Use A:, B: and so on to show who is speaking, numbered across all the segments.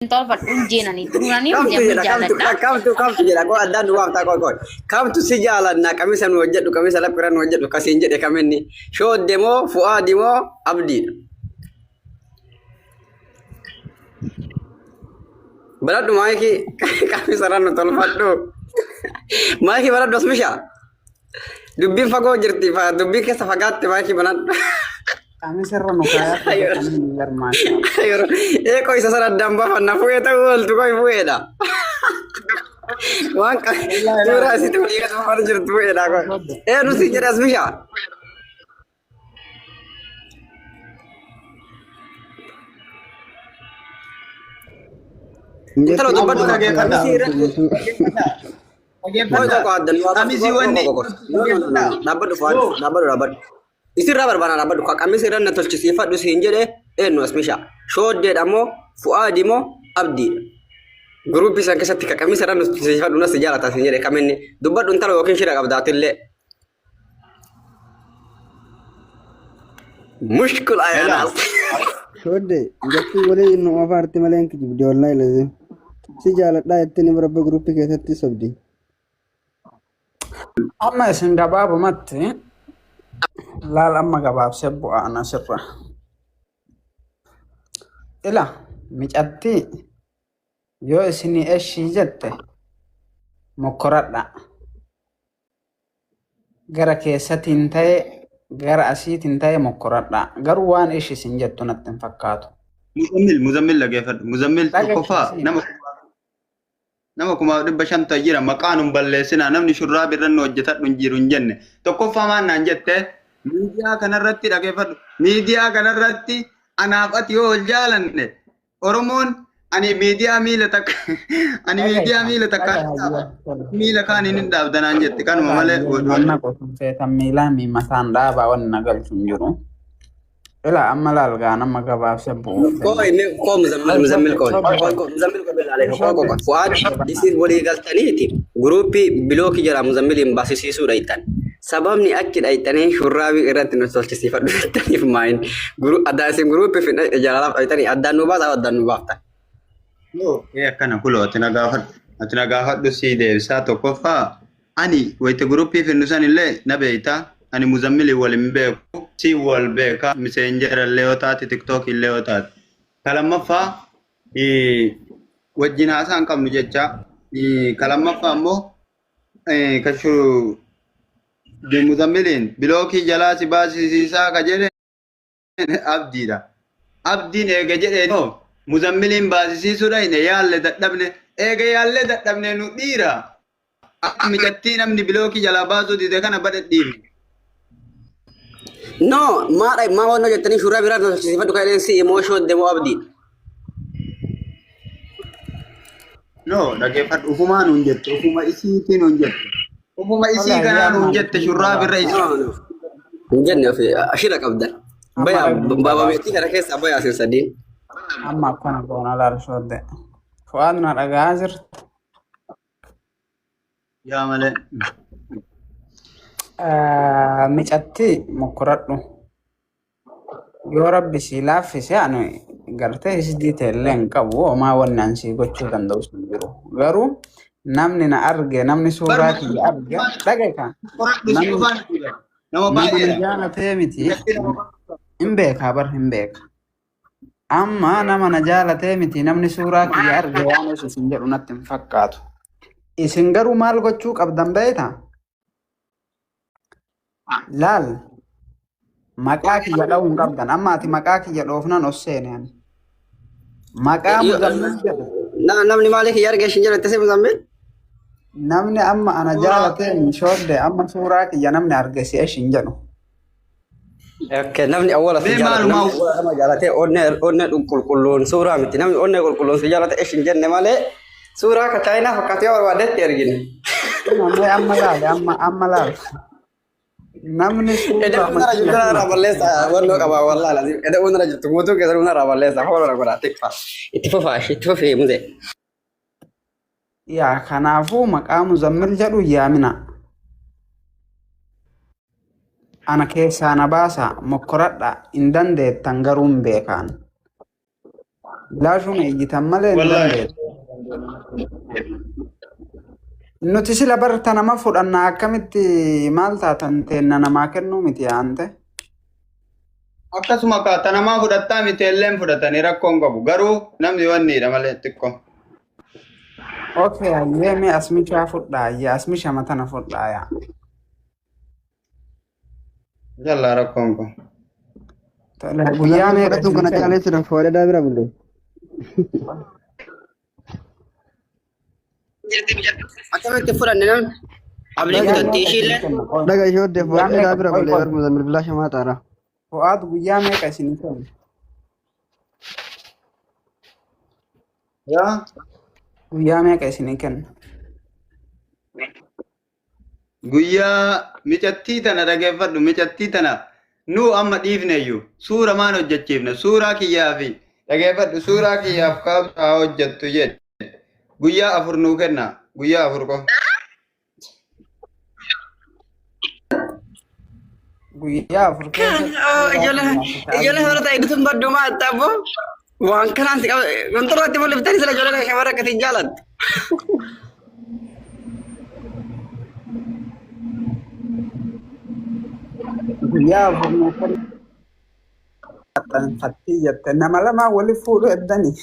A: tolfat unjeenani durani
B: Kamtu
A: unjeen
B: jira
A: jaalladha.
B: kamtu jira ko addaan duwwaaf taa koy kamtu si jaalanna kamisa nu hojjedhu kamisa lakkira nu hojjedhu kasiin jedhe kamenni shoodde moo fu'aadi moo abdiidha baladhu maayiki kamisa rannu tolfadhu maayiki baladhu asmisha dubbiin fagoo jirti dubbiin keessa fagaatte maayiki banadhu
C: Kami serra no kaya kami milar masya.
B: Ayoro eko isa sana damba fanna fueta ultu koy fueda wanka dura situ liga to far jirtu fueda koy nu si jere asmisha intalo dubbadu kage kami sira koy ko addan kami si wonni dabbadu faad dabbadu isirra barbana dabbadu kami sira na tolchisiifadhu siin jedhe enu asmisha shooddeedha moo fu'aadi moo abdii gruupii san keessatti kaqamii sarara tolchisiifadhu nas jaalata siin jedhe kamenni dubbadhu intalo yookiin shira qabdaatillee mushkil ayanaas
D: Shodde, jatti wali nu afarti malen ki jibdi wallahi lazim. Si jaaladha ittini barabba gruppi keessatti sobdi.
C: Amma isin gabaabumatti laal amma gabaabsee bu'aa ana sirra. Ila micatti yoo isinii eshii jette mokkoradha. Gara keessatiin ta'e gara asiitiin ta'e mokkoradha. Garuu waan ishii isin jettu natti hin fakkaatu.
E: Muzammil lageeffadhu. Muzammil tokkoffaa nama kuma dhibba shanta jira maqaan hin balleessinaa namni shurraaba irra hojjetadhu hin jiru hin jenne. Tokkoffaa maannaan jette miidiyaa kanarratti dhageeffadhu. Miidiyaa kanarratti anaaf ati yoo ol jaalanne Oromoon ani miidiyaa miila takka miila kaan hin dhaabdanaan jette kanuma malee.
C: Wanna qotuun feetan miilaan mataan dhaabaa wanna galchu hin jiru. Ila amma laal gaa nama gabaabsee bu'u.
B: Koo muzammil koo bilaalee koo fu'aad isin walii galtaniiti gruupii bilookii jira muzammiliin baasisiisuudha ittan. Sababni achi dhaytanii shurraabii irratti nu tolchisiifadhu jettaniif maayin adda isin gruupii fi jaalalaaf dhaytanii addaan nu baasa addaan nu baaftan.
E: Akkana kuloo ati na gaafadhu si deebisaa tokkoffaa ani wayita gruupii fi nusan illee na beeytaa ani muzammilii waliin beeku si wal beeka miseenjera illee yoo taate tiktook illee yoo taate. Kalammaffaa wajjin haasaa hin qabnu jecha kalammaffaa immoo kashuu muzammiliin bilookii jalaa si baasisiisaa ka jedhe abdiidha. Abdiin eega jedhee muzammiliin baasisiisuudha hin yaalle dadhabne eega yaalle dadhabne nu dhiira. Mijattii namni bilookii jalaa baasuu dide kana badhadhiifne.
B: No, ma wanno jettanii shurraa biraa tolchisiifadhu kan si immoo shoodde moo abdii.
E: No, dhageeffadhu ufumaa nuun jette ufuma isiitiin nuun jette. Ufuma isii kanaa nuun jette shurraa birra isii.
B: Hin jenne ofi ashira qabdan. Baya baabameetii kana keessa baya asin sadiin.
C: Amma akkana goona laal shoodde. Fu'aad na dhagaa jirtu.
E: Yaa malee.
C: Micatti mokkoradhu. Yoo rabbi si laaffise ani gartee isdii ta'ellee hin qabu homaa wanni an si gochuu danda'u sun jiru. Garuu namni na arge namni suuraa kiyya arge dhageeka. Namni jaalatee miti hin beekaa bar hin beeka. Amma nama na jaalatee miti namni suuraa kiyya arge waan isin jedhu natti hin fakkaatu. Isin garuu maal gochuu qabdan beektaa? Laal maqaa kiyya dha'uun qabdan amma ati maqaa kiyya dhoofnan osseeneen maqaa muzammil jedhu
B: namni maaliif kiyya arge shin jedhu muzammil
C: namni amma ana jaalatee shoodde amma suuraa kiyya namni arge si shin jedhu.
B: Okay, namni awwala si jaalatee onne qulqulluun suuraa miti namni onne qulqulluun si jaalatee shin jenne malee suuraa ka chaayinaa fakkaatee barbaadetti ergine.
C: Amma laal. Namni
B: suuraa mana raballeessa wanno qaba wallahi lazim eda unra jirtu motu ke una raballeessa hoora gola tikfa itti fufee muze
C: yaa kanaafuu maqaa muzammil jedhu yaamina ana keessaa na baasa mokkoradha hin dandeettan garuu hin beekaan Bilaashuma iyyitan malee hin
E: Wallahi.
C: dandeettu. Nuti sila barta nama fudhannaa akkamitti maal taatan teenna namaa kennuu miti yaante.
E: Akkasuma kaata namaa fudhattaa miti illeen fudhatanii rakkoon qabu. Garuu namni wanniidha malee xiqqoo.
C: Okay, ayyee mee asmishaa fudhaa ayyee asmisha matana fudhaa yaa.
E: Jallaa rakkoon kun.
C: Tole guyyaa meeqa
D: Fudhatuun kana
C: isin
D: caalee sirra fuudhee bira bulle.
B: Akkamitti fudhanne namni? Abdii kutattii ishiillee.
D: Dhaga ishee oddee fuudhee bira bulle bar muzammil bilaasha maataara.
C: Fu'aad guyyaa meeqa isin kenna?
E: Yaa
C: Guyyaa meeqa isin kenna?
E: guyyaa micattii tana dhageeffadhu micattii tana nu amma dhiifneyyuu suura maan hojjechiifne suuraa kiyyaa fi dhageeffadhu suuraa kiyyaaf kaabsaa hojjettu jedhe guyyaa 4 nuu kenna guyyaa 4 qofa.
C: Guyyaa 4
B: Ijoollee horata edituun baddumaa attaaboo waan kanaan kontorootti mul'iftanii sila ijoollee shamara akkasiin jaalattu.
C: guyyaa 4 kan fattii jette nama lama wali fuudhu eddanii.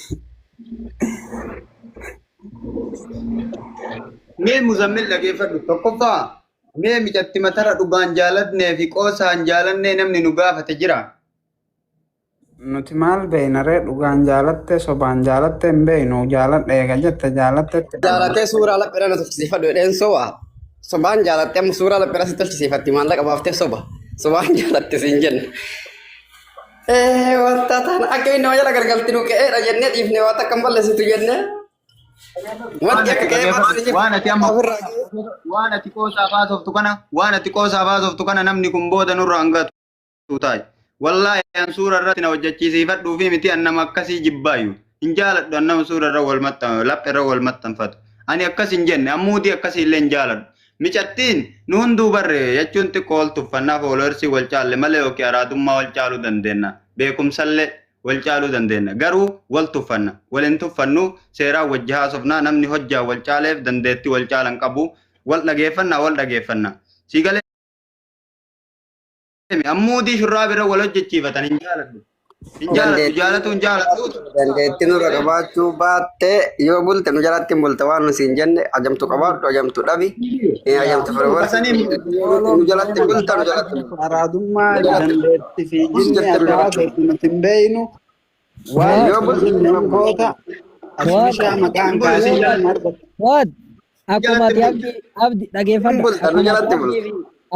E: Mee muzammil dhageeffadhu tokkoffaa mee micatti matara dhugaan jaalatnee fi qoosaan jaalannee namni nu gaafate jira.
C: Nuti maal beeynaree dhugaan jaalatte sobaan jaalatte hin beeynu jaaladhe eega jette jaalatte.
B: Jaalatee suuraa laphee na tolchisiifadhu jedheen soba. Sobaan jaalattee amma suuraa laphee si tolchisiifatti maallaqa baaftee soba. Sobaan jaalatte siin jenna. Wanta taana akka inni nama jala gargalti nu ka'eedha jennee dhiifnee waan akka hin balleessitu jennee. Wanti akka ka'ee
E: Waan ati amma waan ati qoosaa baasoftu kana waan ati qoosaa baasoftu kana namni kun booda nurra hangatu taa'e. Wallaahi an suura irratti na hojjechiisiifadhuu fi miti an nama akkasii jibbaayu. Hin jaaladhu an nama suura irra wal maxxanfatu laphee irra wal maxxanfatu. Ani akkas hin jenne ammuutii akkasii illee hin jaaladhu. Micattiin nu hunduu barre jechuun xiqqoo wal tuffannaa fooloorsii wal caalle malee yookiin araadummaa wal caaluu dandeenya. Beekumsallee wal caaluu dandeenya. Garuu wal tuffanna. Wal hin tuffannu seeraan wajji haasofnaa namni hojjaa wal caaleef dandeettii wal caalan qabu. Wal dhageeffannaa wal dhageeffannaa. Siigalee ammuudii shurraa bira wal hojjechiifatan hin jaaladhu. Hin jaaladhu jaalatu hin jaalatu.
B: dandeettii nurra qabaachuu baattee yoo bulte nu jalatti hin bulte waan nu siin jenne ajamtu qabaadhu ajamtu dhabi ajamtu firoorsanii nu jalatti bulta nu jalatti bulta.
C: Araadummaa dandeetti fi jinni addaa ta'e nuti hin beeynu.
B: Yoo bulte
C: Waan goota asmishaa maqaan kaasee argatu.
F: What? Akkuma ati abdi
B: hin
F: dhageeffadhu.
B: bulta nu jalatti bulta.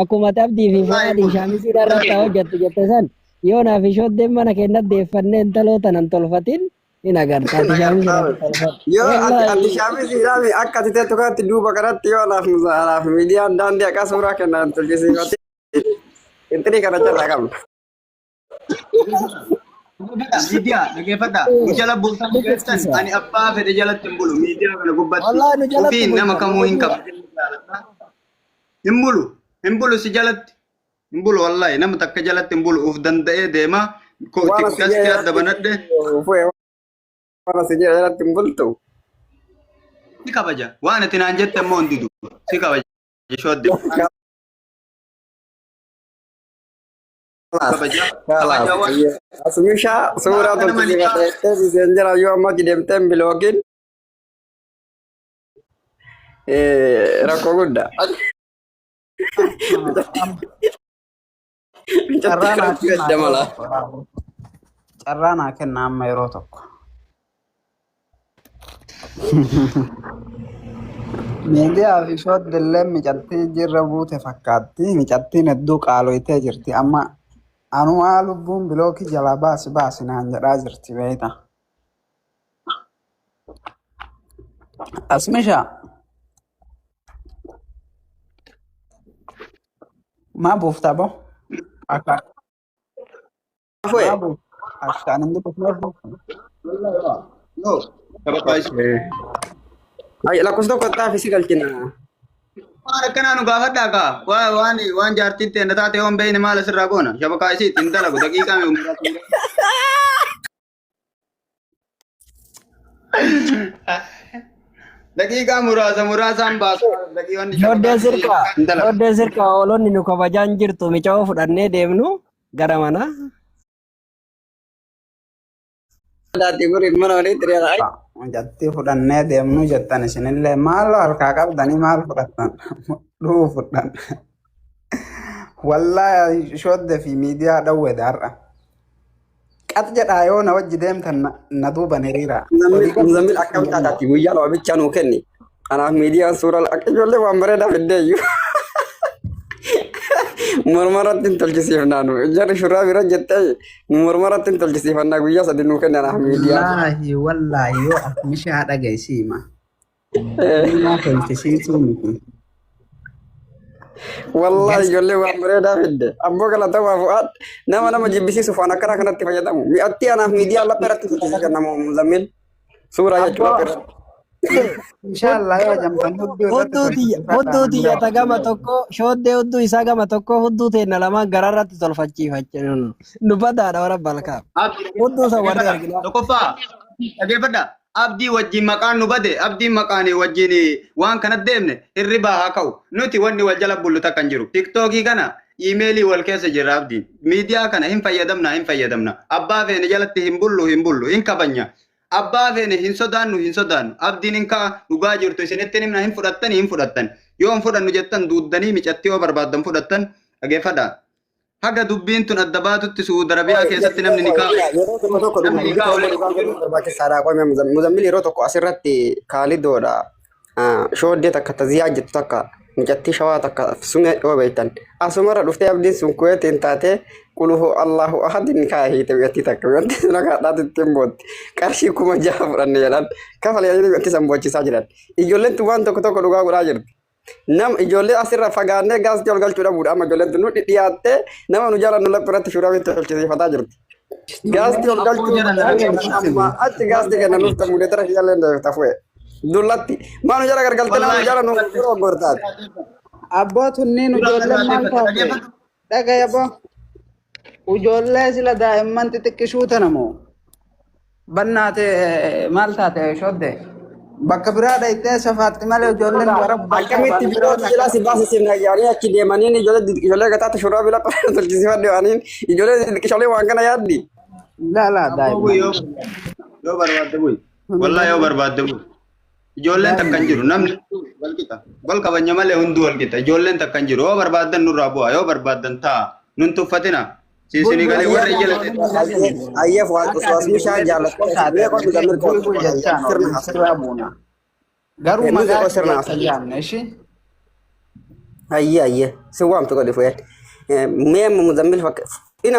F: Akkuma ati abdii fi faadii shaamisiidha irratti hojjettu jette san yoo naaf ishooddeen mana keenyatti deeffannee intaloota nan tolfatin hin agarta ati shaamisiidha tolfadhu.
B: Yoo ati shaamisiidhaan akka ati teettu kanatti duuba kanatti yoo anaaf miidiyaan daandii akka suuraa kennan tolchisiifate intirii kana jalaa qabna.
E: Miidiyaa dhageeffadhaa. Nu jala bultan keessan ani abbaa fedhe jalatti hin bulu. Miidiyaa kana
F: Wallaahi nu
E: gubbatti
F: jalatti
E: ofiin nama
F: bulta.
E: kamuu hin qabu. Hin bulu. Hin bulu si jalatti. Hin bulu wallaahi nama takka jalatti hin bulu uf danda'ee deema. Xiqqasti adda banadhe.
B: Waan asii jalatti hin bultu.
E: Si kabaja. Waan ati naan jette immoo hin didu. Si kabaja. Shoodde. Kabaja. Kabaja waan.
B: Asmishaa suuraa tolchisiifatee biseen jira yoo amma deemtee hin biloogiin rakkoo guddaa.
C: Carraa naa kenna amma yeroo tokko. Miidiyaa fi shoodillee micattii jirra buute fakkaatti. Micattiin hedduu qaaloyitee jirti. Amma anumaa lubbuun bilookii jalaa baasi naan jedhaa jirti beeyta. Asmishaa. Maa buuftaa boo? Akka.
B: Fue.
C: Maa buuftaa? Akkaan hin dubbifne.
E: No. Taphataa ishee.
B: Ay, lakkoofsa tokko xaafii si galchina.
E: Waan akkanaa nu gaafadhaa kaa. Waan jaartiin teenya taate hoon beeyne maal asirraa goona. Shabakaa isii ittiin dalagu daqiiqaa mee umraa Daqiiqaa muraasaan baasu. Daqiiqonni
F: Shoddee sirkaa oolonni nu kabajaan jirtu mica'oo fudhannee deemnu gara mana.
B: Daati guriin mana walitti dhiyaata.
C: Jatti fudhannee deemnu jettan isinillee maal harkaa qabdanii maal fudhattan dhuu fudhan. Wallaahi shoddee fi miidiyaa dhawwe har'a. Qat jedhaa yoo na wajji deemtan na duuban hiriira.
B: Muzammil akkam taataati guyyaa lama bichaa nuu kenni. Kanaaf miidiyaan suuraa akka ijoollee waan bareedaa fiddeeyyu. Mormaratti hin tolchisiifnaa nu. Jarri shurraa bira jettee mormaratti hin tolchisiifannaa guyyaa sadi nuu kenni kanaaf miidiyaan.
C: Wallaahi yoo mishaa dhageessiima. Miidiyaa tolchisiisuu miti.
B: Wallahi ijoollee waan bareedaa fidde. Abboo galatamaa fu'aad nama jibbisiisuuf waan akkana kanatti fayyadamu. Mi'atti anaaf miidiyaa laphee irratti tolchisiisan nama Muzammil. Suuraa jechuudha.
C: Inshallah yoo jamtan
F: Hudduu tiyyata gama tokko shoddee hudduu isaa gama tokko hudduu teenna lamaan gararratti tolfachiifachaa nu badaadha warra balkaa. Hudduu isa warri argina.
E: Tokkoffaa dhageeffadha. Abdii wajjin maqaan nu bade abdiin maqaan wajjin waan kana deemne hirribaa haa ka'u nuti wanni wal jala bullu takka hin jiru tiktookii kana iimeelii wal keessa jira abdiin miidiyaa kana hin fayyadamna abbaa feene jalatti hin bullu hin kabanya abbaa feene hin sodaannu abdiin hin ka'a dhugaa jirtu isinitti himna hin fudhattan yoo hin fudhannu jettan duuddanii micatti yoo barbaaddan fudhattan dhageeffadha. Haga dubbiin tun adda baatutti Suudi Arabiyaa keessatti namni ni kaa'u.
B: Muzammil yeroo tokko asirratti kaalidoodha. Shoddee takka taziyaa jettu takka micatti shawaa takka sume yoo beektan. Asumarra dhuftee abdiin sun kuweetiin taatee quluhu Allahu ahadin kaahite biyyatti takka biyyatti sun akka dhaatitti hin bootti. Qarshii 6,000 fudhanne jedhan kafalee biyyatti san boochisaa jiran. Ijoolleen tun waan tokko dhugaa godhaa jirti. Nam ijoollee asirra fagaannee gaastii ol galchuu dhabuudha amma ijoolleen nu dhiyaattee nama nu jala nu laphirratti shuraabitti tolchisiifataa jirti. Gaastii ol galchuu amma achi gaastii kenna nuuf ta'u mudeetara ijoolleen tafu'e dullatti maa nu jala gargaltee nama nu jala nu yeroo gortaati.
C: Abbootunniin ijoolleen maal taate dhagaya boo ijoollee sila daa'imman xixiqqishuu tanamoo bannaate maal taate shoddee. Bakka biraa dhayitee safaatti malee ijoolleen gara
B: akkamitti biroo jala si baasisiifna yaanii achi deemaniin ijoollee gataatti shuraabii laphee tolchisiifadhe waaniin ijoollee waan kana yaaddi.
C: Laalaa daa'imman.
E: Yoo barbaadde bu'i. Wallaa yoo barbaadde bu'i. Ijoolleen takka hin jiru namni wal qixa. Wal qabanya malee hunduu wal qixa. Ijoolleen takka hin jiru yoo barbaaddan nurraa bu'a yoo barbaaddan ta'a nun tuffatina. Siisini galee warra ijala
B: Ayyeef waan osoo mishaa
C: garuu maqaa sirna ishi
B: ayye si waamtu godhe fu'e mee Muzammil fakka ina